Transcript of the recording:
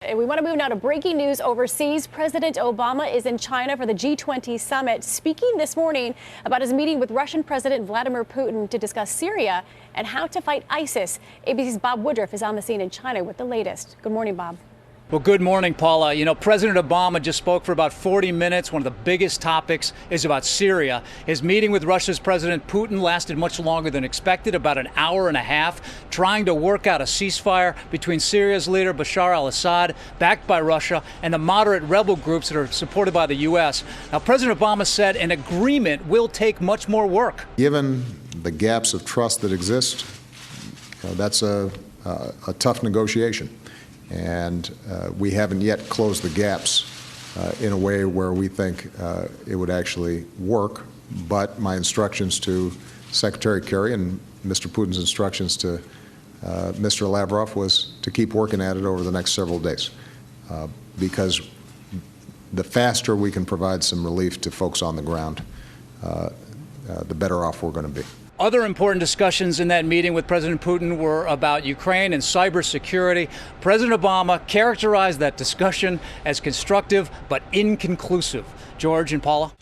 And we want to move now to breaking news overseas. President Obama is in China for the G20 summit, speaking this morning about his meeting with Russian President Vladimir Putin to discuss Syria and how to fight ISIS. ABC's Bob Woodruff is on the scene in China with the latest. Good morning, Bob. Well, good morning, Paula. You know, President Obama just spoke for about 40 minutes. One of the biggest topics is about Syria. His meeting with Russia's President Putin lasted much longer than expected, about an hour and a half, trying to work out a ceasefire between Syria's leader, Bashar al-Assad, backed by Russia, and the moderate rebel groups that are supported by the U.S. Now, President Obama said an agreement will take much more work. Given the gaps of trust that exist, that's a tough negotiation. And we haven't yet closed the gaps in a way where we think it would actually work. But my instructions to Secretary Kerry and Mr. Putin's instructions to Mr. Lavrov was to keep working at it over the next several days, because the faster we can provide some relief to folks on the ground, the better off we're going to be. Other important discussions in that meeting with President Putin were about Ukraine and cybersecurity. President Obama characterized that discussion as constructive but inconclusive. George and Paula.